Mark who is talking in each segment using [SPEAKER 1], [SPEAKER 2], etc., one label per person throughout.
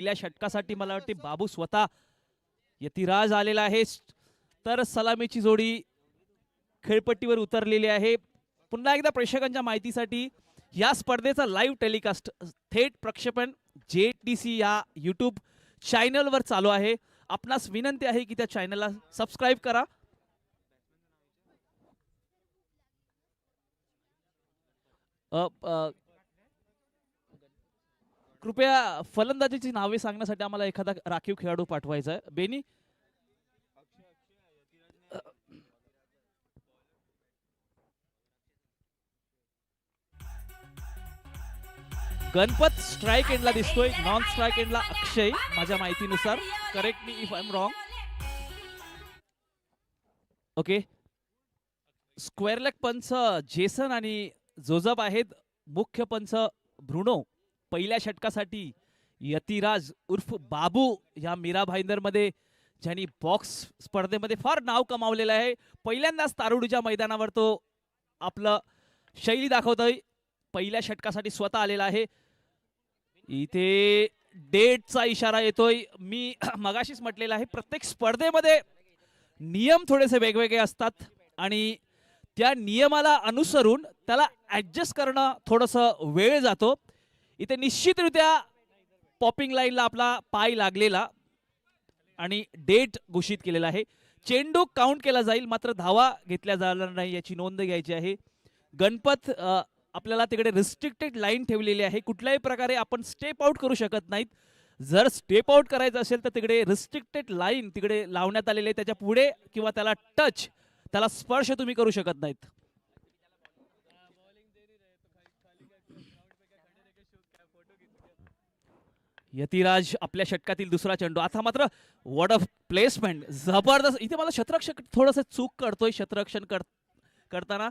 [SPEAKER 1] पहिल्या षटकासाठी मला वाटते बाबू स्वतः यतिराज आलेला आहे. तर सलामीची जोडी खेळपट्टीवर उतरलेली आहे. पुन्हा एकदा प्रेक्षकांच्या माहितीसाठी या स्पर्धेचा लाईव्ह टेलिकास्ट थेट प्रक्षेपण JTC या यूट्यूब चॅनलवर चालू आहे. आपणास विनंती आहे की त्या चॅनलला सबस्क्राईब करा. कृपया फलंदाजीची नावे सांगण्यासाठी आम्हाला एखादा राखीव खेळाडू पाठवायचा आहे. बेनी गणपत स्ट्राइक एंडला दिसतोय, नॉन स्ट्राइक एंडला अक्षय माझ्या माहितीनुसार. Correct me if I am wrong. Okay, square leg पंच जेसन आणि जोझफ आहेत. मुख्य पंच ब्रुनो. पहिल्या षटकासाठी यतिराज उर्फ बाबू या मीरा भाईंदर मध्ये ज्यांनी बॉक्स स्पर्धेमध्ये फार नाव कमावलेलं आहे. पहिल्यांदाच तारुडीच्या मैदानावर तो आपलं शैली दाखवतोय. पहिल्या षटकासाठी स्वतः आलेला आहे. इथे डेटचा इशारा येतोय. मी मगाशीच म्हटलेलं आहे प्रत्येक स्पर्धेमध्ये नियम थोडेसे वेगवेगळे असतात आणि त्या नियमाला अनुसरून त्याला ऍडजस्ट करणं थोडंसं वेळ जातो. इथे निश्चितरित्या पॉपिंग लाईनला आपला पाय लागलेला आणि डेट घोषित केलेला आहे. चेंडू काउंट केला जाईल मात्र धावा घेतल्या जाणार नाही याची नोंद घ्यायची आहे. गणपत आपल्याला तिकडे रिस्ट्रिक्टेड लाईन ठेवलेली आहे. कुठल्याही प्रकारे आपण स्टेप आउट करू शकत नाहीत. जर स्टेप आउट करायचं असेल तर तिकडे रिस्ट्रिक्टेड लाईन तिकडे लावण्यात आलेली आहे. त्याच्या पुढे किंवा त्याला टच, त्याला स्पर्श तुम्ही करू शकत नाहीत. यतिराज आपल्या षटकातील दुसरा चेंडू. आता मात्र व्हॉट ऑफ प्लेसमेंट, जबरदस्त. इथे मला शतरक्षक थोडंसं चूक करतोय शतरक्षण करताना.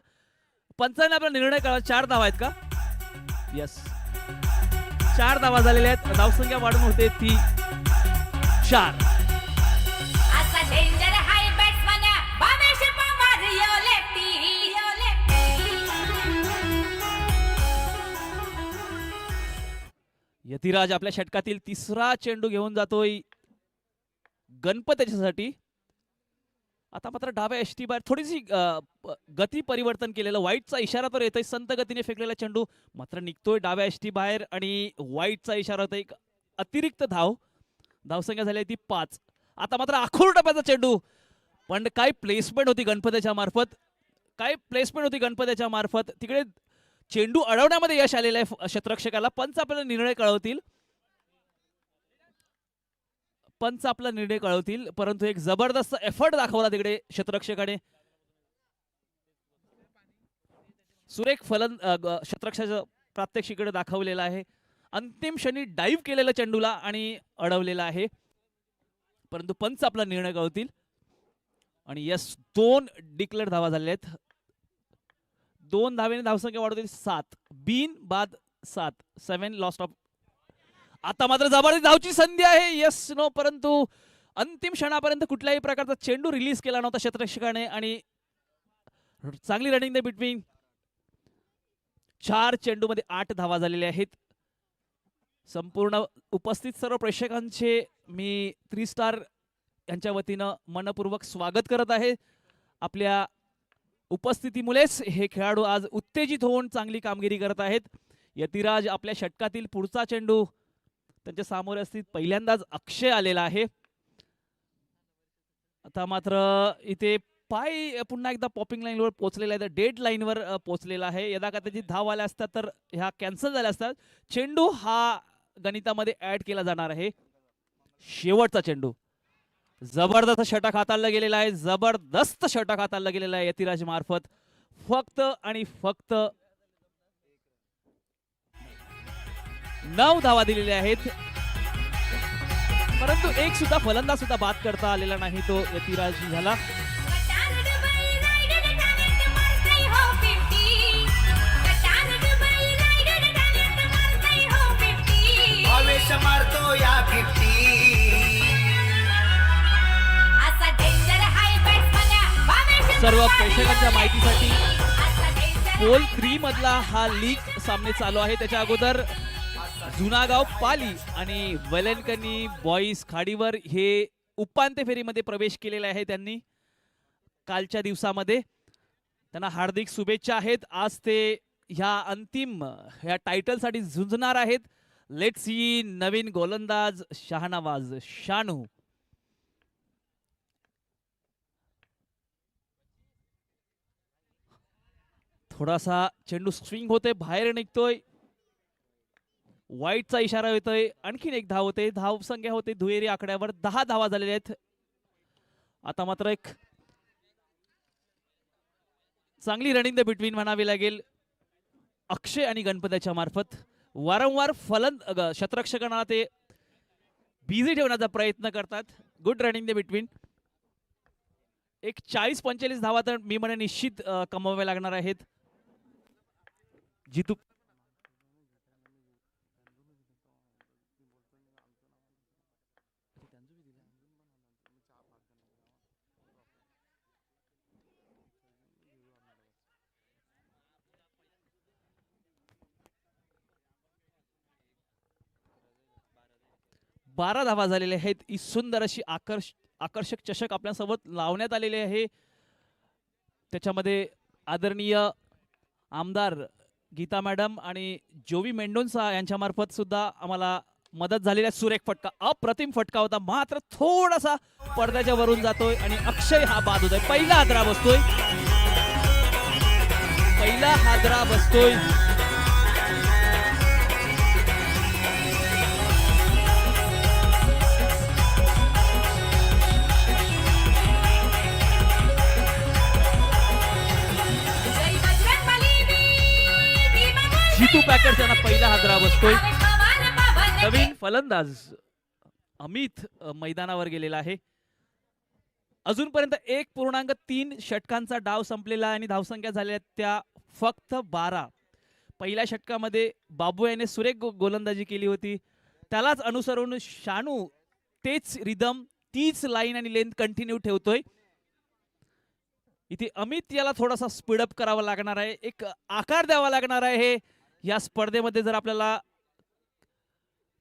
[SPEAKER 1] पंचांनी आपला निर्णय करा. 4 धावा आहेत का? यस, 4 धावा झालेल्या आहेत. धावसंख्या वाढून होते ती 4. यतिराज आपल्या षटकातील तिसरा चेंडू घेऊन जातोय गणपत त्याच्यासाठी. आता मात्र डाव्या एष्टी बाहेर थोडीशी गती परिवर्तन केलेलं. वाईटचा इशारा तर येतोय. संत गतीने फेकलेला चेंडू मात्र निघतोय डाव्या एष्टी बाहेर आणि वाईटचा इशारा होतोय. अतिरिक्त धावसंख्या झाली ती 5. आता मात्र आखूर टप्प्याचा चेंडू, पण काय प्लेसमेंट होती गणपतीच्या मार्फत. तिकडे चेंडू अडवण्यामध्ये यश आलेलं आहे क्षेत्ररक्षकाला. पंच आपल्याला निर्णय कळवतील. परंतु एक जबरदस्त एफर्ट दाखवला तिकडे क्षेत्ररक्षकाने. सुरेख क्षेत्ररक्षकाचं प्रात्यक्षिकडे दाखवलेलं आहे. अंतिम क्षणी डाईव्ह केलेलं चेंडूला आणि अडवलेला आहे. परंतु पंच आपला निर्णय कळवतील. आणि यस, 2 डिक्लेअर धावा झालेल्या आहेत. 2 धावेने धावसंख्या वाढवतील 7. बिन बाद 7 लॉस्ट ऑफ. आता मात्र जबरदस्त धावची संधी आहे. यस नो, परंतु अंतिम क्षणापर्यंत कुठल्याही प्रकारचा चेंडू रिलीज केला नव्हता क्षेत्ररक्षकाने आणि चांगली रनिंग द बिटवीन. 4 चेंडूमध्ये 8 धावा झालेल्या आहेत. संपूर्ण उपस्थित सर्व प्रेक्षकांचे मी 3 स्टार यांच्या वतीनं मनपूर्वक स्वागत करत आहे. आपल्या उपस्थितीमुळेच हे खेळाडू आज उत्तेजित होऊन चांगली कामगिरी करत आहेत. यतिराज आपल्या षटकातील पुढचा चेंडू त्यांच्या सामोरे असतील. पहिल्यांदाच अक्षय आलेला आहे. आता मात्र इथे पाय पुन्हा एकदा पॉपिंग लाईनवर पोहोचलेला आहे. डेड लाईनवर पोहोचलेला आहे. यदा का त्याची धाव आल्या असतात तर ह्या कॅन्सल झाल्या असतात. चेंडू हा गणितामध्ये ऍड केला जाणार आहे. शेवटचा चेंडू. जबरदस्त षटक हाताळला गेलेला आहे. यतिराज मार्फत फक्त आणि फक्त 9 धावा दिलेल्या आहेत. परंतु एक सुद्धा फलंदाज सुद्धा बाद करता आलेला नाही तो यतिराज झाला.
[SPEAKER 2] मारतो या 50.
[SPEAKER 1] सर्व प्रेक्षकांच्या माहितीसाठी पोल 3 मधला हा लीग सामने चालू आहे. त्याच्या अगोदर जुनागाव पाली आणि वेलणकनी बॉईज खाडीवर हे उपांत्य फेरीमध्ये प्रवेश केलेला आहे त्यांनी कालच्या दिवसामध्ये. त्यांना हार्दिक शुभेच्छा आहेत. आज ते ह्या अंतिम ह्या टायटलसाठी झुंजणार आहेत. लेट्स सी नवीन गोलंदाज शहानवाज शानू. थोडासा चेंडू स्विंग होते, बाहेर निघतोय, वाईटचा इशारा येतोय. आणखीन एक धाव होते, धाव संख्या होते दुहेरी आकड्यावर 10 धावा झालेल्या आहेत. आता मात्र एक चांगली रनिंग द बिटवीन म्हणावी लागेल अक्षय आणि गणपतीच्या मार्फत. वारंवार शतरक्षकांना ते बिझी ठेवण्याचा प्रयत्न करतात. Good running the between. एक 40-45 धावा तर मी म्हणे निश्चित कमवाव्या लागणार आहेत. जितू 12 धावा झालेल्या आहेत. ही सुंदर अशी आकर्षक चषक आपल्यासोबत लावण्यात आलेले आहे. त्याच्यामध्ये आदरणीय आमदार गीता मॅडम आणि जोवी मेंडोन्सा यांच्या मार्फत सुद्धा आम्हाला मदत झालेली आहे. सुरेख फटका, अप्रतिम फटका होता, मात्र थोडासा पडद्याच्या वरून जातोय आणि अक्षय हा बाद होतोय. पहिला हादरा बसतोय, पहिला हादरा बसतोय. जितू पॅकर्स यांना पहिला हादरा बसतोय. नवीन फलंदाज अमित मैदानावर गेलेला आहे. अजूनपर्यंत 1.3 षटकांचा डाव संपलेला आहे आणि धावसंख्या झाल्या त्या फक्त 12. पहिल्या षटकामध्ये बाबू याने सुरेख गोलंदाजी केली होती. त्यालाच अनुसरून शानू तेच रिदम, तीच लाईन आणि लेंथ कंटिन्यू ठेवतोय. इथे अमित याला थोडासा स्पीडअप करावा लागणार आहे, एक आकार द्यावा लागणार आहे. या स्पर्धेमध्ये जर आपल्याला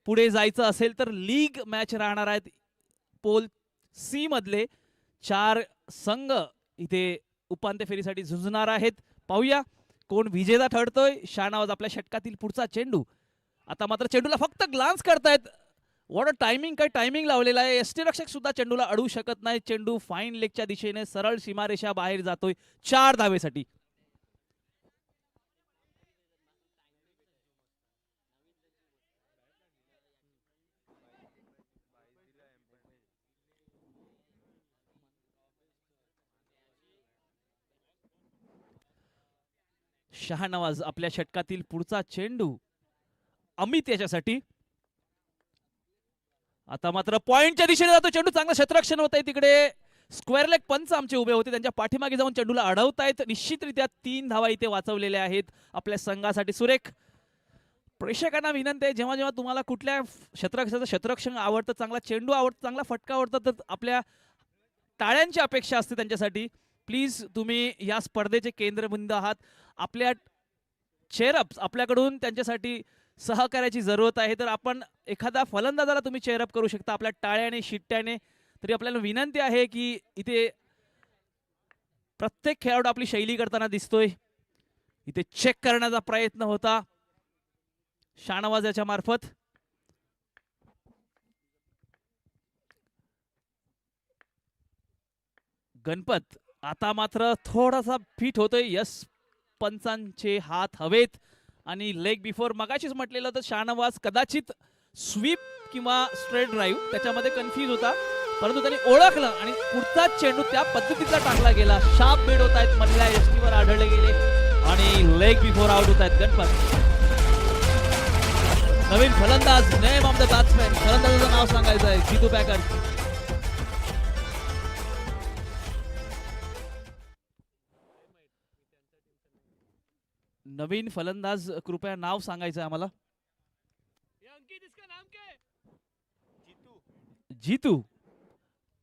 [SPEAKER 1] पुढे जायचं असेल तर लीग मॅच राहणार आहेत. पोल सी मधले 4 संघ इथे उपांत्य फेरीसाठी झुंजणार आहेत. पाहूया कोण विजेता ठरतोय. शाहनवाज आपल्या षटकातील पुढचा चेंडू. आता मात्र चेंडूला फक्त ग्लान्स करतायत. वॉट अ टायमिंग, काय टायमिंग लावलेला आहे. यष्टीरक्षक सुद्धा चेंडूला अडवू शकत नाही. चेंडू फाईन लेगच्या दिशेने सरळ सीमारेषा बाहेर जातोय 4 धावेसाठी. शहानवाज आपल्या षटकातील पुढचा चेंडू अमित याच्यासाठी. आता मात्र पॉइंटच्या दिशेने जातो चेंडू. चांगलं क्षेत्ररक्षण होत आहे तिकडे. स्क्वेअर लेग पंच आमचे उभे होते, त्यांच्या पाठीमागे जाऊन चेंडूला अडवतायत. निश्चितरित्या 3 धावा इथे वाचवलेल्या आहेत आपल्या संघासाठी. सुरेख. प्रेक्षकांना विनंती आहे, जेव्हा जेव्हा तुम्हाला कुठल्या क्षेत्ररक्षण आवडतं, चांगला चेंडू आवडतं, चांगला फटका आवडतं, तर आपल्या टाळ्यांची अपेक्षा असते त्यांच्यासाठी. प्लीज तुम्ही या स्पर्धेचे केंद्रबिंदू आहात. आपल्या चेअरअप्स आपल्याकडून त्यांच्यासाठी सहकार्याची जरूरत आहे. तर आपण एखादा फलंदाजाला तुम्ही चेअरअप करू शकता आपल्या टाळ्याने, शिट्ट्याने. तरी आपल्याला विनंती आहे की इथे प्रत्येक खेळाडू आपली शैली करताना दिसतोय. इथे चेक करण्याचा प्रयत्न होता शहानवाज याच्या मार्फत. गणपत आता मात्र थोडासा फिट होतोय. यस पंचांचे हात हवेत आणि लेग बिफोर. मगाशीच म्हटलेलं तर शहानवाज कदाचित स्वीप किंवा स्ट्रेट ड्राईव्ह त्याच्यामध्ये कन्फ्यूज होता, परंतु त्यांनी ओळखलं आणि पुढचा चेंडू त्या पद्धतीचा टाकला गेला. शार्प बेड होत आहेत, मधल्या यष्टीवर आढळले गेले आणि लेग बिफोर आउट होत आहेत गणपत. नवीन फलंदाज, नेम ऑफ द बॅट्समॅन. फलंदाजाचं नाव सांगायचं आहे जितू पॅकर्स. नवीन फलंदाज कृपया नाव सांगायचं आम्हाला. जितू.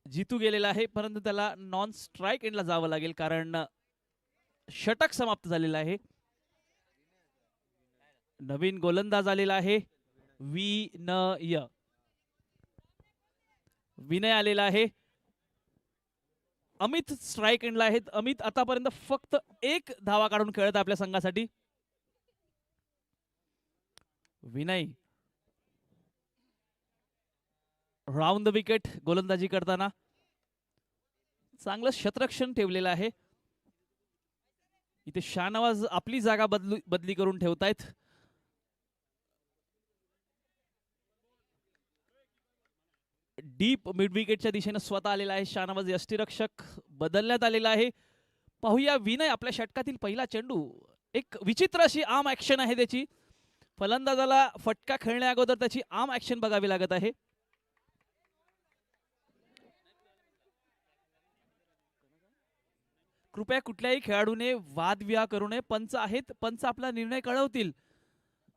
[SPEAKER 1] जितू गेलेला आहे, परंतु त्याला नॉन स्ट्राइक एंडला जावं लागेल कारण षटक समाप्त झालेला आहे. नवीन गोलंदाज आलेला आहे विनय. विनय आलेला आहे. अमित स्ट्राईक एंडला आहेत. अमित आतापर्यंत फक्त एक धावा काढून खेळत आपल्या संघासाठी. विनय राऊंड द विकेट गोलंदाजी करताना चांगलं शतरक्षण ठेवलेलं आहे. इथे शाहनवाज आपली जागा बदली करून ठेवतायत. डीप मिड विकेटच्या दिशेने स्वतः आलेला आहे शाहनवाज. यष्टीरक्षक बदलण्यात आलेला आहे. पाहूया विनय आपल्या षटकातील पहिला चेंडू. एक विचित्र अशी आर्म ऍक्शन आहे त्याची. फलंदाजाला फटका खेळण्या अगोदर त्याची आर्म ऍक्शन बघावी लागत आहे. कृपया कुठल्याही खेळाडूने वादविवाद करू नये. पंच आहेत, पंच आपला निर्णय कळवतील.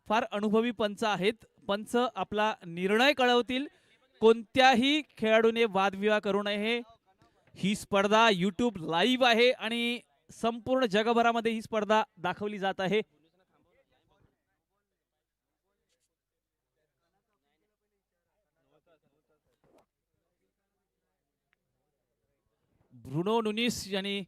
[SPEAKER 1] फार अनुभवी पंच आहेत. पंच आपला निर्णय कळवतील. कोणत्याही खेळाडूने वादविवाद करू नये. ही स्पर्धा YouTube लाईव्ह आहे आणि संपूर्ण जगभरामध्ये ही स्पर्धा दाखवली जात आहे. ब्रुनो नुनिस यांनी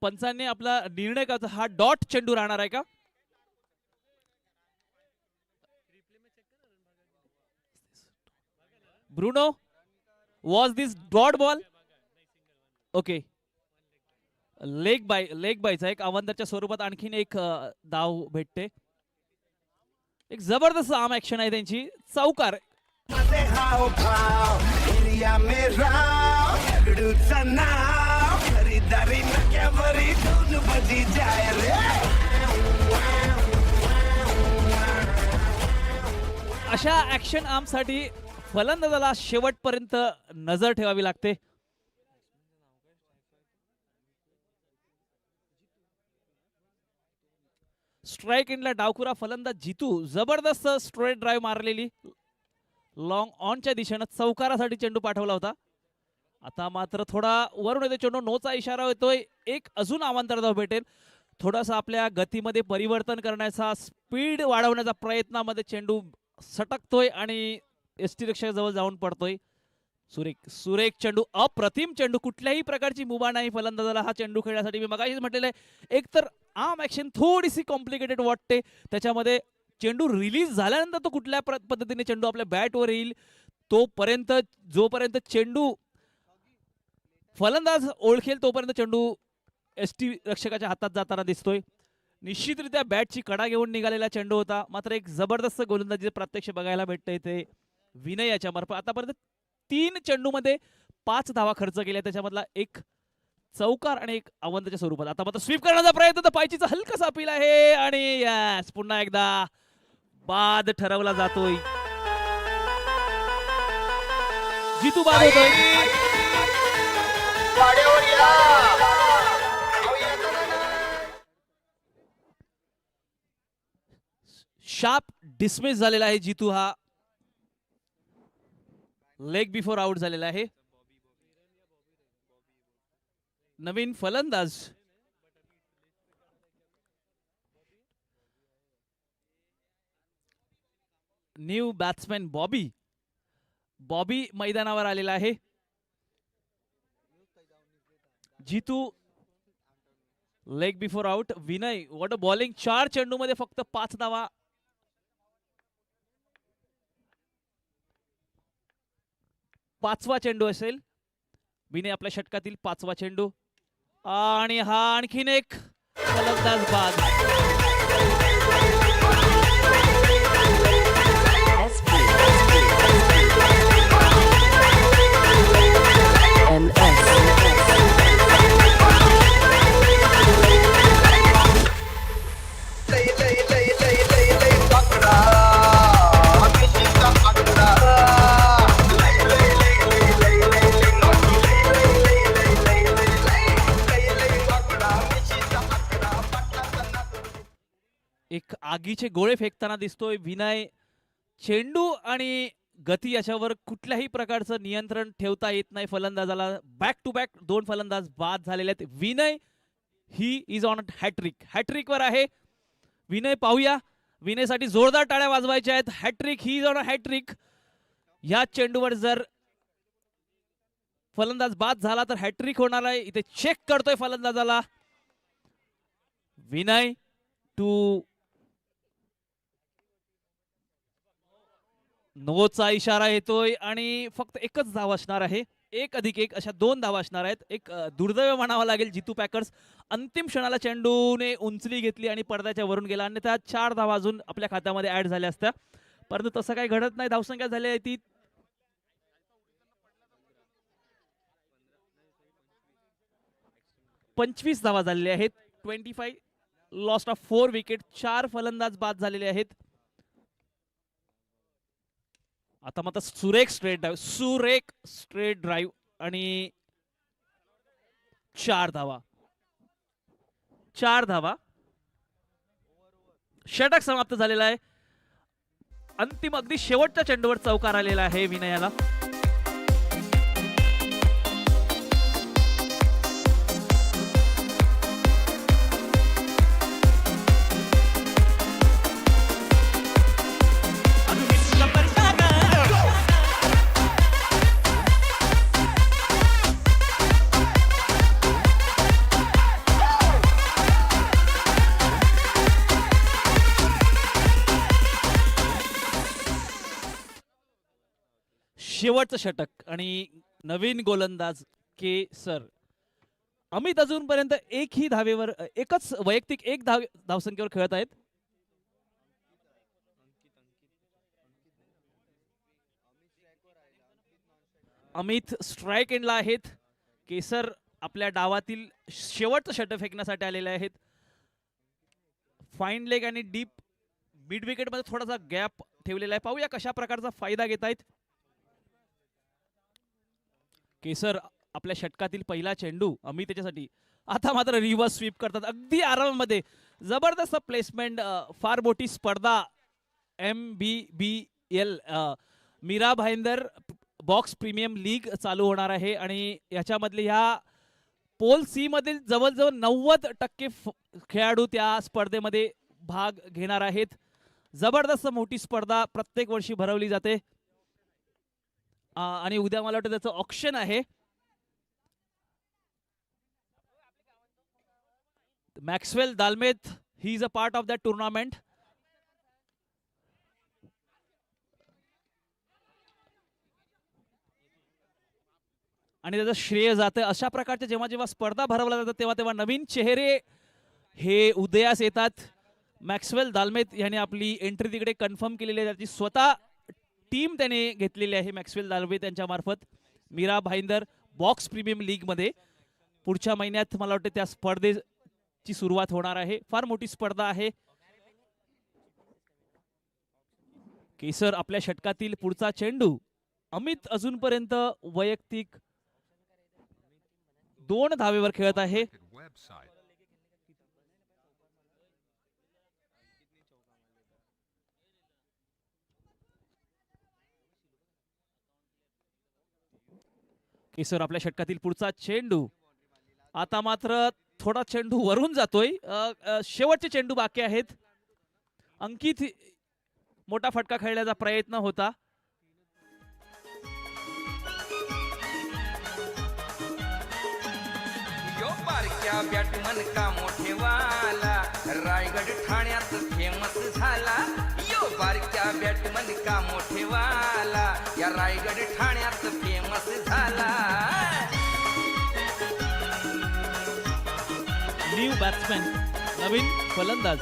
[SPEAKER 1] पंचांनी आपला निर्णय का हा डॉट चेंडू राहणार आहे का? Bruno was this dot ball? Okay, leg बायचा एक अवंतरच्या स्वरूपात आणखीन एक धाव भेटते. एक जबरदस्त आर्म ऍक्शन आहे त्यांची. चौकार. अशा ऍक्शन आर्म साठी फलंदाजाला शेवटपर्यंत नजर ठेवावी लागते. स्ट्राइक एंडला डावखुरा फलंदाज जितू. जबरदस्त स्ट्रेट ड्राइव्ह मारलेली लॉंग ऑनच्या दिशेनं चौकारासाठी चेंडू पाठवला होता. आता मात्र थोडा वरून येतो चेंडू. नोचा इशारा होतोय. एक अजून अवांतर धाव भेटेल. थोडासा आपल्या गतीमध्ये परिवर्तन करण्याचा, स्पीड वाढवण्याचा प्रयत्नामध्ये चेंडू सटकतोय आणि यष्टीरक्षक जवळ जाऊन पडतोय. सुरेख चेंडू, अप्रतिम चेंडू. कुठल्याही प्रकारची मुभा नाही फलंदाजाला हा चेंडू खेळण्यासाठी. मी मगाशीच म्हटलेलं आहे, एक तर आर्म ऍक्शन थोडीशी कॉम्प्लिकेटेड वाटते. त्याच्यामध्ये चेंडू रिलीज झाल्यानंतर तो कुठल्या पद्धतीने चेंडू आपल्या बॅटवर येईल तोपर्यंत, जोपर्यंत चेंडू फलंदाज ओळखेल तोपर्यंत चेंडू एसटी रक्षकाच्या हातात जाताना दिसतोय. निश्चितरित्या बॅटची कडा घेऊन निघालेला चेंडू होता. मात्र एक जबरदस्त गोलंदाजी प्रत्यक्ष बघायला भेटतंय ते विनय याच्या मार्फत. आतापर्यंत 3 चेंडूमध्ये 5 धावा खर्च केल्या. त्याच्यामधला एक चौकार आणि एक अवंतच्या स्वरूपात. आता मात्र स्वीप करण्याचा प्रयत्न, तर पायचीचा हलकासा अपील आहे आणि यस, पुन्हा एकदा बाद ठरवला जातोय. जितू बाद होतोय. शार्प डिसमिस झालेला आहे जितू. हा लेग बिफोर आउट झालेला आहे. नवीन फलंदाज न्यू बॅट्समॅन बॉबी मैदानावर आलेला आहे. Jitu leg before out. Vinay what a bowling. 4 चेंडू मध्ये फक्त 5 धावा. पाचवा चेंडू असेल. विनय आपल्या षटकातील 5वा चेंडू आणि हा आणखीन एक फलंदाज बाद. एक आगीचे गोळे फेकताना दिसतोय विनय. चेंडू आणि गती याच्यावर कुठल्याही प्रकारचं नियंत्रण ठेवता येत नाही फलंदाजाला. बॅक टू बॅक 2 फलंदाज बाद झालेले आहेत. Vinay he is on hat-trick. हॅट्रिकवर आहे विनय. पाहूया विनयसाठी जोरदार टाळ्या वाजवायच्या आहेत. Hat-trick he is on hat-trick. या चेंडूवर जर फलंदाज बाद झाला तर हॅट्रिक होणार आहे. इथे चेक करतोय फलंदाजाला विनय टू नोचा इशारा येतोय आणि फक्त एकच धाव असणार आहे. 1+1 अशा 2 धावा असणार आहेत. एक दुर्दैव म्हणावं लागेल जितू पॅकर्स अंतिम क्षणाला चेंडूने उंचली घेतली आणि पडद्याच्या वरून गेला. आणि त्या 4 धावा अजून आपल्या खात्यामध्ये ऍड झाल्या असत्या, परंतु तसं काही घडत नाही. धावसंख्या झाली आहे ती 25 धावा झालेल्या आहेत. 25 लॉस्ट ऑफ 4 विकेट. 4 फलंदाज बाद झालेले आहेत. आता मात्र सुरेख स्ट्रेट ड्राईव्ह आणि 4 धावा. षटक समाप्त झालेला आहे. अंतिम अगदी शेवटच्या चेंडूवर चौकार आलेला आहे विनयाला. शेवटचं षटक आणि नवीन गोलंदाज केसर. अमित अजूनपर्यंत एकही धावेवर एकच वैयक्तिक एक धावसंख्येवर खेळत आहेत. अमित स्ट्राइक एंडला आहेत. केसर आपल्या डावातील शेवटचं षटक फेकण्यासाठी आलेले आहेत. फाईन लेग आणि डीप मिड विकेट मध्ये थोडासा गॅप ठेवलेला आहे. पाहूया कशा प्रकारचा फायदा घेत आहेत केसर. आपल्या षटकातील पहिला चेंडू अमित त्याच्यासाठी. आता मात्र रिव्हर्स स्वीप करतात अगदी आरामामध्ये. जबरदस्त प्लेसमेंट. फार मोठी स्पर्धा MBBL Mira Bhayandar box premium league चालू होणार आहे आणि याच्यामधले ह्या पोल सी मधील जवळजवळ 90% खेळाडू त्या स्पर्धेमध्ये भाग घेणार आहेत. जबरदस्त मोठी स्पर्धा प्रत्येक वर्षी भरवली जाते आणि उद्या मला वाटतं त्याचं ऑक्शन आहे. मॅक्सवेल दालमेत he is a part of that tournament. आणि त्याचं श्रेय जातं. अशा प्रकारच्या जेव्हा जेव्हा स्पर्धा भरवल्या जातात तेव्हा तेव्हा नवीन चेहरे हे उदयास येतात. मॅक्सवेल दालमेत यांनी आपली एंट्री तिकडे कन्फर्म केलेली आहे. त्याची स्वतः टीम त्याने घेतलेली आहे मॅक्सवेल दालमेत यांच्या मार्फत Mira Bhayandar box premium league मध्ये. पुढच्या महिन्यात मला वाटतं त्या स्पर्धेची सुरुवात होणार आहे. फार मोठी स्पर्धा आहे. केसर आपल्या षटकातील पुढचा चेंडू. अमित अजूनपर्यंत वैयक्तिक 2 धावेवर खेळत आहे. केसर आपल्या षटकातील पुढचा चेंडू. आता मात्र थोडा चेंडू वरून जातोय. शेवटचे चेंडू बाकी आहेत. अंकित मोठा फटका खेळण्याचा प्रयत्न होता.
[SPEAKER 2] बॅटमन का मोठेवाला रायगड ठाण्यात फेमस झाला. यो बारक्या बॅटमन का मोठेवाला या रायगड ठाण्यात फेमस झाला.
[SPEAKER 1] न्यू बॅट्समॅन नवीन फलंदाज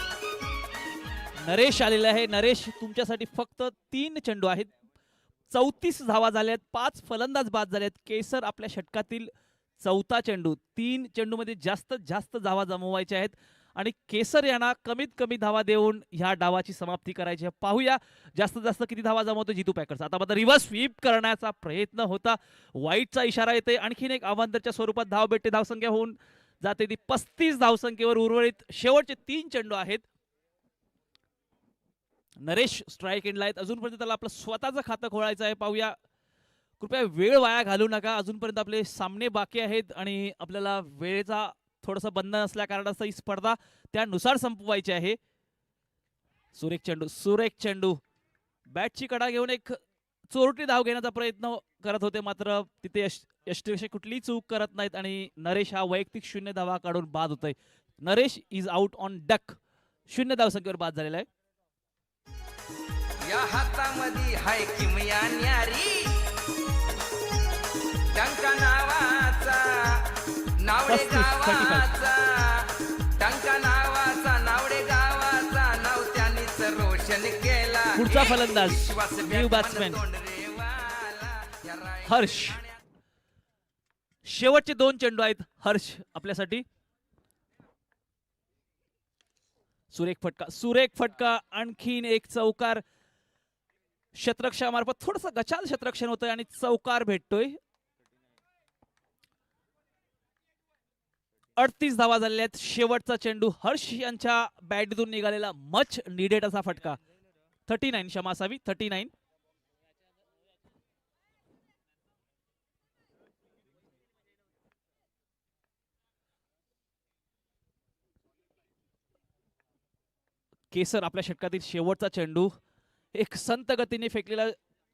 [SPEAKER 1] नरेश आलेला आहे. नरेश तुमच्यासाठी फक्त 3 चेंडू आहेत. 34 धावा झाल्यात. 5 फलंदाज बाद झालेत. केसर आपल्या षटकातील 4था चेंडू. 3 चेंडूमध्ये जास्तीत जास्त धावा जमवायच्या आहेत आणि केसर यांना कमीत कमी धावा देऊन ह्या डावाची समाप्ती करायची आहे. पाहूया जास्तीत जास्त किती धावा जमवतो जितू पॅकर्स. आता मात्र रिव्हर्स स्वीप करण्याचा प्रयत्न होता. वाईटचा इशारा येते. आणखीन एक अवांतरच्या स्वरूपात धाव भेटते. धावसंख्या होऊन जाते ती 35 धावसंख्येवर. उर्वरित शेवटचे 3 चेंडू आहेत नरेश स्ट्राईक एंडला आहेत. अजूनपर्यंत त्याला आपलं स्वतःचं खातं खोलायचं आहे. पाहूया, कृपया वेळ वाया घालू नका. अजूनपर्यंत आपले सामने बाकी आहेत आणि आपल्याला वेळेचा थोडंसं बंधन असल्या कारणास्तव ही स्पर्धा त्यानुसार संपवायची आहे. सुरेख चेंडू बॅटची कडा घेऊन एक चोरटी धाव घेण्याचा प्रयत्न करत होते, मात्र तिथे यष्टीरक्षक कुठलीही चूक करत नाहीत आणि नरेश हा वैयक्तिक 0 धावा काढून बाद होतोय. Naresh is out on duck. 0 धावसंख्येवर बाद झालेला आहे.
[SPEAKER 2] या हातामध्ये हाय किमया न्यारी टंका नावाचा नावडे
[SPEAKER 1] 35.
[SPEAKER 2] गावाचा टंका नावाचा नावडे गावाचा नाव त्यांनीच रोशन केला.
[SPEAKER 1] पुढचा फलंदाज
[SPEAKER 2] विश्वास
[SPEAKER 1] न्यू बॅट्समॅन
[SPEAKER 2] तोंडरेवाला. या
[SPEAKER 1] हर्ष. शेवटचे 2 चेंडू आहेत हर्ष आपल्यासाठी. सुरेख फटका आणखीन एक चौकार शतरक्षामार्फत थोडस गचाल शतरक्षण होतंय आणि चौकार भेटतोय. 38 धावा झालेल्या आहेत. शेवटचा चेंडू हर्ष यांच्या बॅटतून निघालेला मच नीडेड असा फटका. 39 क्षमा असावी, 39. केसर आपल्या षटकातील शेवटचा चेंडू. एक संत गतीने फेकलेला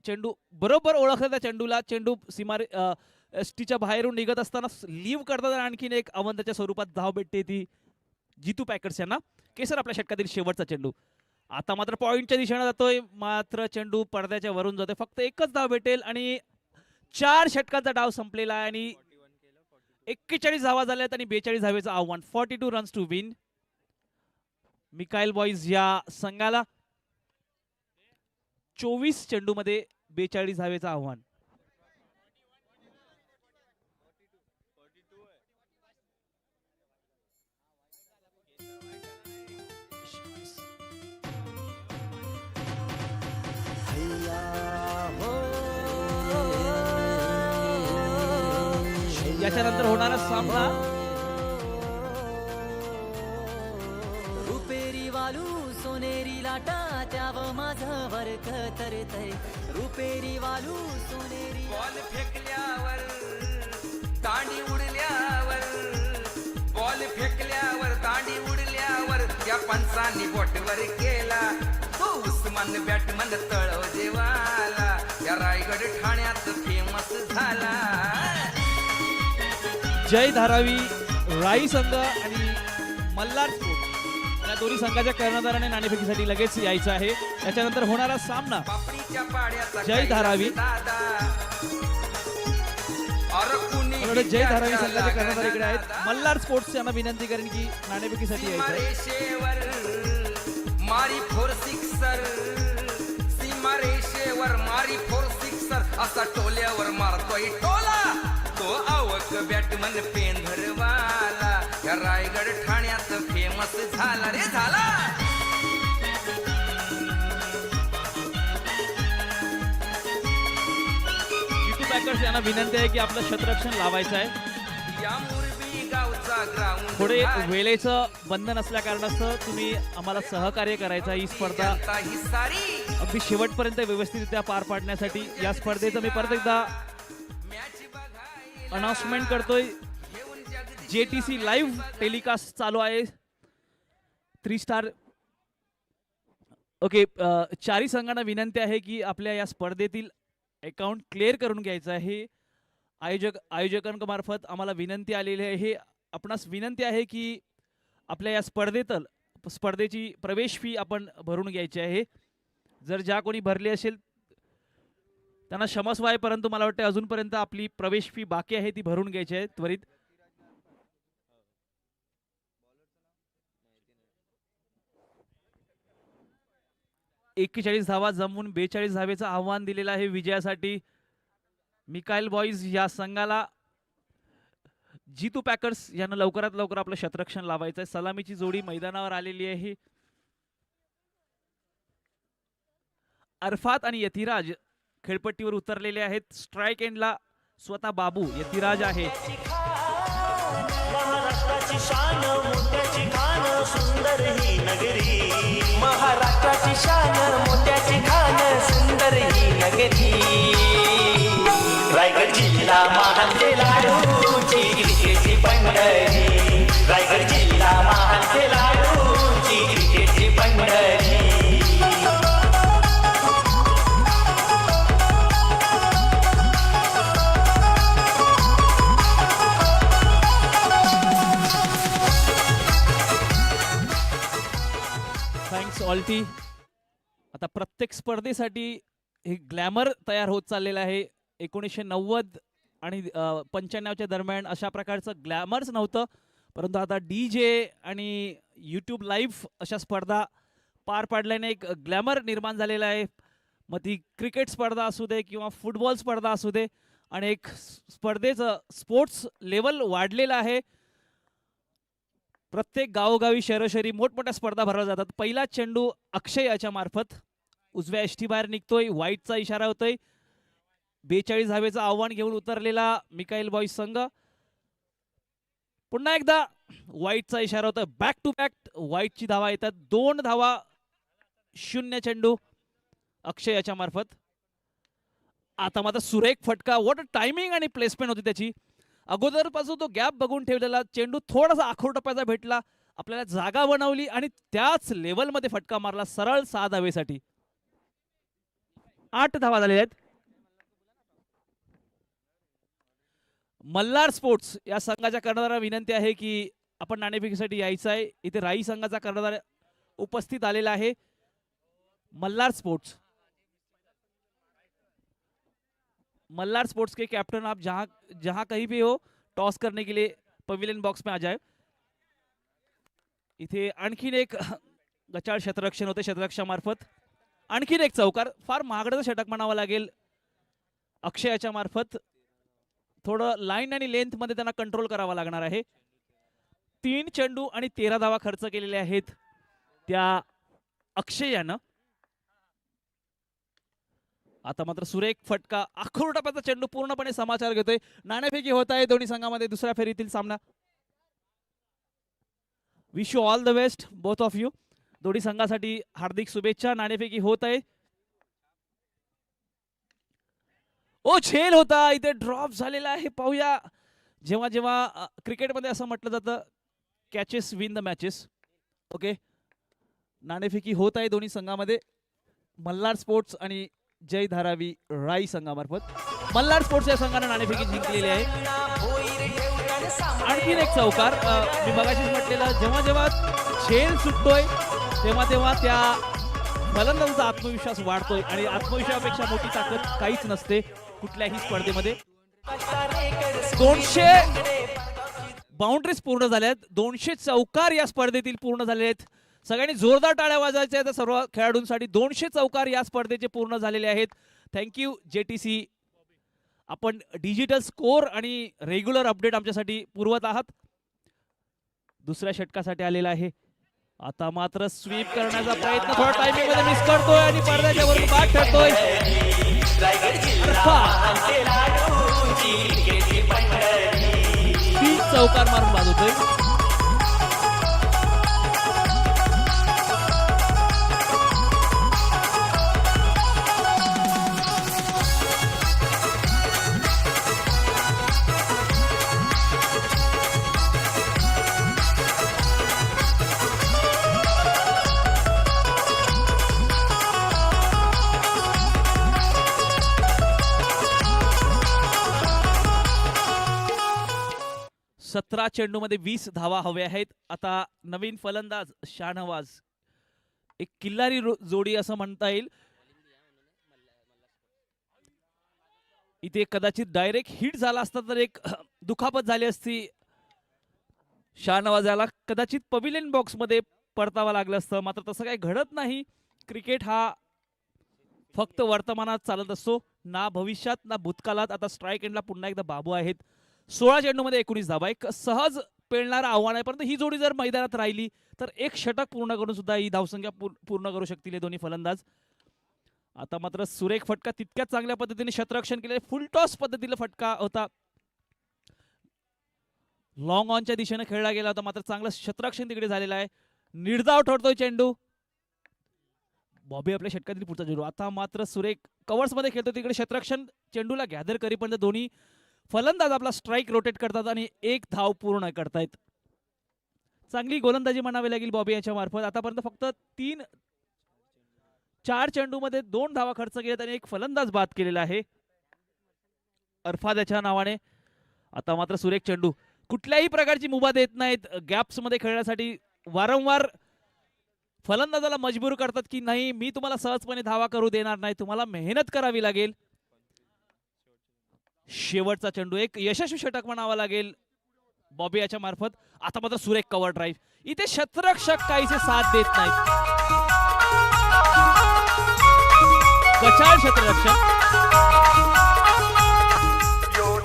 [SPEAKER 1] चेंडू, बरोबर ओळखला त्या चेंडूला. चेंडू सीमा एसटीच्या बाहेरून निघत असताना लीव्ह करतात आणि आणखीन एक अवंताच्या स्वरूपात धाव भेटते ती जितू पॅकर्स यांना. केसर आपल्या षटकातील शेवटचा चेंडू. आता मात्र पॉइंटच्या दिशेने जातोय, मात्र चेंडू पडद्याच्या वरून जातोय. फक्त एकच धाव भेटेल आणि 4 षटकांचा डाव संपलेला आहे आणि 41 धावा झाल्यात आणि 42 धावेचं आव्हान. 42 runs to win Mikail boys या संघाला. 24 चेंडूमध्ये 42 धावेचं आव्हान. याच्यानंतर होणारा सामना
[SPEAKER 3] रुपेरी वालू सोनेरी लाटा त्याव माझं वर्क तरतय. रुपेरी वालू सोनेरी
[SPEAKER 2] बॉल फेकल्यावर दांडी उडल्यावर बॉल फेकल्यावर दांडी उडल्यावर त्या पंचांनी बोटवर केला तो उस्मान बॅटमन तळव देवाला. या रायगड ठाण्यात फेमस झाला.
[SPEAKER 1] जय धारावी राई संघ आणि मल्हार स्पोर्ट्स या दोन्ही संघाच्या कर्णधाराने नाणेफेकीसाठी लगेच यायचं आहे. त्याच्यानंतर होणारा सामना
[SPEAKER 2] पापडीच्या पाड्याचा
[SPEAKER 1] जय धारावी.
[SPEAKER 2] दादा
[SPEAKER 1] जय धारावी संघाचे कर्णधार इकडे आहेत. मल्हार स्पोर्ट्स यांना विनंती करेन की नाणेफेकीसाठी यायचं आहे.
[SPEAKER 2] सीमारेषेवर मारी 4 सिक्सर सीमारेषेवर मारी 4 सिक्सर असा टोल्यावर मारतोय टोला तो आवक बॅटमन पेंधरवाला. या रायगड ठाण्यात फेमस झाला रे झाला.
[SPEAKER 1] जितू पॅकर्स यांना विनंती आहे की आपलं शतरक्षण लावायचं आहे.
[SPEAKER 2] या मुरबी गावचा ग्राउंड
[SPEAKER 1] थोडे वेळेचं बंधन असल्या कारणास्तव तुम्ही आम्हाला सहकार्य करायचं आहे. ही स्पर्धा
[SPEAKER 2] ही सारी
[SPEAKER 1] अगदी शेवटपर्यंत व्यवस्थितरित्या पार पाडण्यासाठी या स्पर्धेचं मी परत एकदा अनाउन्समेंट करतोय. JTC लाईव्ह टेलिकास्ट चालू आहे. 3 स्टार. ओके, 4ही संघांना विनंती आहे की आपल्या या स्पर्धेतील अकाउंट क्लिअर करून घ्यायचं आहे. आयोजकांमार्फत आम्हाला विनंती आलेली आहे. आपणास विनंती आहे की आपल्या या स्पर्धेची प्रवेश फी आपण भरून घ्यायची आहे. जर ज्या कोणी भरली असेल त्यांना क्षमस्व आहे, परंतु मला वाटतं अजूनपर्यंत आपली प्रवेश फी बाकी आहे ती भरून घ्यायची आहे त्वरित. एकेचाळीस धावा जमवून 42 धावेचं आव्हान दिलेलं आहे विजयासाठी मिकाईल बॉईज या संघाला. जितू पॅकर्स यांना लवकरात लवकर आपलं शतरक्षण लावायचं आहे. सलामीची जोडी मैदानावर आलेली आहे. अरफात आणि यतिराज खेळपट्टीवर उतरलेले आहेत. स्ट्राईक एंडला स्वतः बाबू यतिराज आहे.
[SPEAKER 4] महाराष्ट्राची शान मोत्याची खान सुंदर ही नगरी
[SPEAKER 5] महाराष्ट्राची शान मोत्याची खान सुंदर ही नगरी
[SPEAKER 4] रायगड जिल्हा महानचे लाडूची क्रिकेटची पंढरी रायगड जिल्हा महानचे लाडूची क्रिकेटची पंढरी
[SPEAKER 1] थँक्स ऑल्टी. आता प्रत्येक स्पर्धेसाठी हे ग्लॅमर तयार होत चाललेलं आहे. 1990 आणि 95च्या दरम्यान अशा प्रकारचं ग्लॅमर्स नव्हतं, परंतु आता DJ आणि यूट्यूब लाईव्ह अशा स्पर्धा पार पाडल्याने एक ग्लॅमर निर्माण झालेला आहे. मग ती क्रिकेट स्पर्धा असू दे किंवा फुटबॉल स्पर्धा असू दे, आणि एक स्पर्धेचं स्पोर्ट्स लेवल वाढलेलं आहे. प्रत्येक गावोगावी शहरोशहरी मोठमोठ्या स्पर्धा भरवल्या जातात. पहिला चेंडू अक्षय याच्या मार्फत उजव्या एष्टी बाहेर निघतोय, व्हाईटचा इशारा होतोय. 42 धावेचं आव्हान घेऊन उतरलेला मिकाईल बॉईज संघ. पुन्हा एकदा व्हाईटचा इशारा होतोय. बॅक टू बॅक व्हाईटची धावा येतात. 2 धावा 0 चेंडू अक्षय याच्या मार्फत. आता मात्र सुरेख फटका. व्हॉट अ टायमिंग आणि प्लेसमेंट होती त्याची. अगोदरपासून तो गॅप बघून ठेवलेला चेंडू थोडासा आखूड टप्प्याचा भेटला, आपल्याला जागा बनवली आणि त्याच लेवलमध्ये फटका मारला सरळ 6 धावेसाठी. 8 धावा झालेल्या आहेत. मल्हार स्पोर्ट्स या संघाच्या कर्णधाराला विनंती आहे की आपण नाणेफेकीसाठी यायचं आहे. इथे राई संघाचा कर्णधार उपस्थित आलेला आहे. मल्हार स्पोर्ट्स के कैप्टन, आप जहां कहीं भी हो, टॉस करने के लिए पवेलियन बॉक्स में आ जाए. इथे आणखीन एक गचाळ क्षेत्ररक्षण होते क्षेत्ररक्षामार्फत. आणखीन एक चौकार. फार महागड्याचं षटक म्हणावं लागेल अक्षयाच्या मार्फत. थोडं लाईन आणि लेंथ मध्ये त्यांना कंट्रोल करावा लागणार आहे. 3 चेंडू आणि 13 धावा खर्च केलेले आहेत त्या अक्षयानं. आता मात्र सुरेख फटका. आखूड टप्प्याचा चेंडू पूर्णपणे समाचार घेतोय. नाणेफेकी होत आहे दोन्ही संघामध्ये दुसऱ्या फेरीतील सामना. Wish you all the best both of you. दोन्ही संघासाठी हार्दिक शुभेच्छा. नाणेफेकी होत आहे. ओ झेल होता, इथे ड्रॉप झालेला आहे. पाहूया. जेव्हा जेव्हा क्रिकेटमध्ये असं म्हटलं जातं catches win the matches. Okay, नाणेफेकी होत आहे दोन्ही संघामध्ये. मल्हार स्पोर्ट्स आणि जय धारावी राई संघामार्फत. मल्हार स्पोर्ट्स या संघाने नाणेफेकी जिंकलेली आहे. आणखीन एक चौकार. मी मगाशीच म्हटलेलं, जेव्हा जेव्हा झेल सुटतोय तेव्हा तेव्हा त्या फलंदाजांचा आत्मविश्वास वाढतोय, आणि आत्मविश्वासापेक्षा मोठी ताकद काहीच नसते कुठल्याही स्पर्धेमध्ये. 200 बाउंड्रीज पूर्ण झाल्यात. 200 चौकार या स्पर्धेतील पूर्ण झाले आहेत. सगळ्यांनी जोरदार टाळ्या वाजवायच्या आहेत सर्व खेळाडूंसाठी. 200 चौकार या स्पर्धेचे पूर्ण झालेले आहेत. Thank you JTC. आपण डिजिटल स्कोर आणि रेग्युलर अपडेट आमच्यासाठी पुरवत आहात. दुसऱ्या षटकासाठी आलेला आहे. आता मात्र स्वीप करण्याचा प्रयत्न थोडा टायमिंग मध्ये मिस करतोय आणि पडद्याच्या वरून बाद ठरतोय. 3 चौकार मारून बाद होतोय. सतरा चेंडूमध्ये 20 धावा हव्या आहेत. आता नवीन फलंदाज शाहनवाज, एक किल्लारी जोडी असं म्हणता येईल. इथे कदाचित डायरेक्ट हिट झाला असता तर एक दुखापत झाली असती. शाहनवाजाला कदाचित पवेलियन बॉक्स मध्ये परतावा लागलं असतं, मात्र तसं काही घडत नाही. क्रिकेट हा फक्त वर्तमानात चालत असतो, ना भविष्यात ना भूतकाळात. आता स्ट्राईक एंडला पुन्हा एकदा बाबू आहेत. 16 चेंडूमध्ये 19 धावा. एक सहज पेलणारं आव्हान आहे, परंतु ही जोडी जर मैदानात राहिली तर एक षटक पूर्ण करून सुद्धा ही धावसंख्या पूर्ण करू शकतील हे दोन्ही फलंदाज. आता मात्र सुरेख फटका. तितक्याच चांगल्या पद्धतीने क्षेत्ररक्षण केले. फुल टॉस पद्धतीने फटका होता. लॉंग ऑनच्या दिशेने खेळला गेला होता, मात्र चांगलं क्षेत्ररक्षण तिकडे झालेलं आहे. निर्धाव ठरतोय चेंडू. बॉबी आपल्या षटकातील पुढचा चेंडू. आता मात्र सुरेख कव्हर्स मध्ये खेळतो, तिकडे क्षेत्ररक्षण चेंडूला गॅदर करीपर्यंत दोन्ही फलंदाज आपला स्ट्राईक रोटेट करतात आणि एक धाव पूर्ण करतायत. चांगली गोलंदाजी म्हणावी लागेल बॉबी याच्या मार्फत. आतापर्यंत फक्त 4 चेंडूमध्ये 2 धावा खर्च केल्यात आणि एक फलंदाज बाद केलेला आहे अरफाद याच्या नावाने. आता मात्र सुरेख चेंडू. कुठल्याही प्रकारची मुभा देत नाहीत गॅप्स मध्ये खेळण्यासाठी. वारंवार फलंदाजाला मजबूर करतात की नाही, मी तुम्हाला सहजपणे धावा करू देणार नाही, तुम्हाला मेहनत करावी लागेल. शेवटचा चेंडू, एक यशस्वी षटक म्हणावा लागेल बॉबी याच्या मार्फत. आता मात्र सुरेख कव्हर ड्राईव्ह. इथे क्षेत्ररक्षक काहीसे साथ देत नाहीत. कचाळ क्षेत्ररक्षण.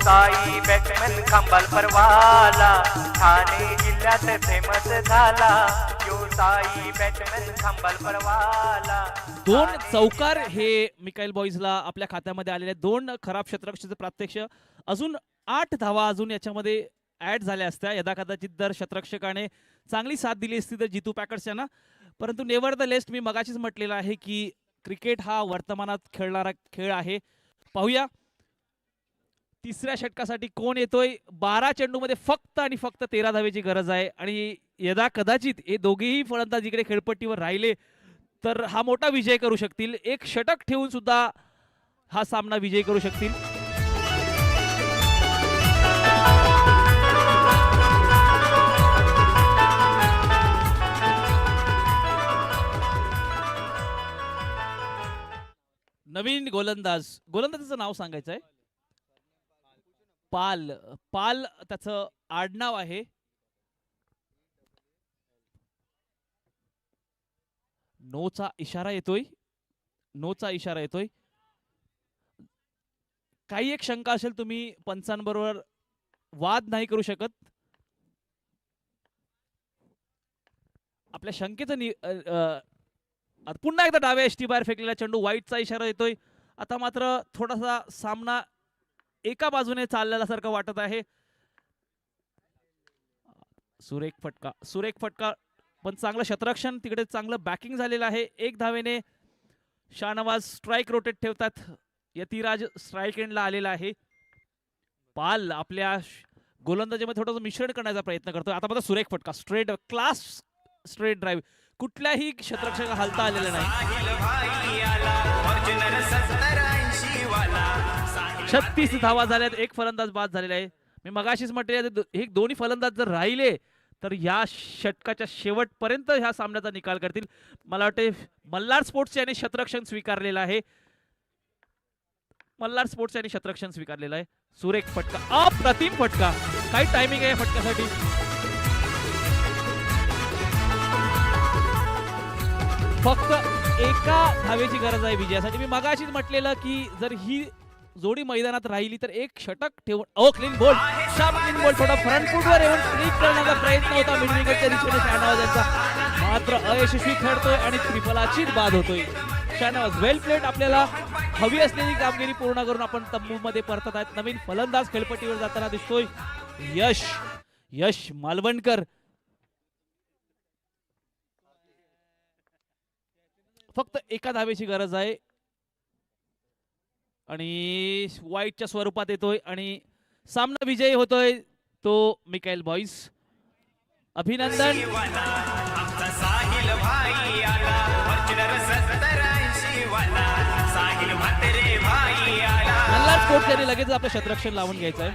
[SPEAKER 5] ताई बॅटमॅन खांबाल परवाला ठाणे जिल्ह्यात फेमस झाला. यो ताई बॅटमॅन खांबाल परवाला.
[SPEAKER 1] 2 चौकार हे मिकाईल बॉईजला आपल्या खात्यामध्ये आलेले 2 खराब क्षेत्ररक्षणाचे प्रात्यक्ष. अजून 8 धावा अजून याच्यामध्ये ऍड झाल्या असत्या यदा कदाचित जर क्षेत्ररक्षकाने चांगली साथ दिली असती तर जितू पॅकर्स यांना. परंतु नेव्हर द लेस्ट मी मगाशीच म्हटलेलं आहे की क्रिकेट हा वर्तमानात खेळणारा खेळ आहे. पाहूया तिसऱ्या षटकासाठी कोण येतोय. 12 चेंडूमध्ये फक्त आणि फक्त 13 धावेची गरज आहे आणि यदा कदाचित हे दोघेही फलंदाज इकडे खेळपट्टीवर राहिले तर हा मोठा विजय करू शकतील. एक षटक ठेवून सुद्धा हा सामना विजय करू शकतील. नवीन गोलंदाजाचं नाव सांगायचं आहे. पाल त्याचं आडनाव आहे. नोचा इशारा येतोय. काही एक शंका असेल, तुम्ही पंचांबरोबर वाद नाही करू शकत. आपल्या शंकेचं पुन्हा एकदा डाव्या एष्टी बाहेर फेकलेला चेंडू. वाईटचा इशारा येतोय. आता मात्र थोडासा सामना एका बाजूने चाललेला सारखं वाटत आहे. सुरेख फटका पण चांगलं क्षेत्ररक्षण, तिकडे चांगलं बॅकिंग झालेलं आहे. 1 धावेने शाहनवाज स्ट्राईक रोटेट ठेवतात. यतिराज स्ट्राईक एंडला आलेला आहे. पाल आपल्या गोलंदाजीमध्ये थोडंसं मिश्रण करण्याचा प्रयत्न करतोय. आता मात्र सुरेख फटका, स्ट्रेट ड्राईव्ह. कुठल्याही क्षेत्ररक्षक हलता आलेलं नाही. 36 धावा झाल्यात. एक फलंदाज बाद झालेला आहे. मी मगाशीच म्हटले हे दोन्ही फलंदाज जर राहिले तर या षटकाच्या शेवटपर्यंत ह्या सामन्याचा निकाल करतील. मला वाटते मल्हार स्पोर्ट्स यांनी क्षेत्ररक्षण स्वीकारलेलं आहे. सुरेख फटका, अप्रतिम फटका. काय टायमिंग आहे या फटक्यासाठी. फक्त एका धावेची गरज आहे विजयासाठी. मी मगाशीच म्हटलेलं की जर ही जोडी मैदानात राहिली तर एक षटक ठेवून क्लीन बोल्ड, थोडा फ्रंट फुटवर येऊन क्लिक करण्याचा प्रयत्न होता मिड विकेटच्या दिशेने शाहनवाज यांचा, मात्र अयशस्वी ठरतोय आणि त्रिफलाचीच बाद होतोय. शाहनवाज वेल प्लेड. आपल्याला हवी असलेली कामगिरी पूर्ण करून आपण तंबूमध्ये परतत आहेत. नवीन फलंदाज खेळपट्टीवर जाताना दिसतोय यश मालवणकर. फक्त एका धावेची गरज आहे आणि वाईटच्या स्वरूपात येतोय आणि सामना विजयी होतोय तो मिकाईल बॉईज. अभिनंदन. मल्हार स्पोर्ट्स यांनी लगेच आपलं क्षेत्ररक्षण लावून घ्यायचं आहे.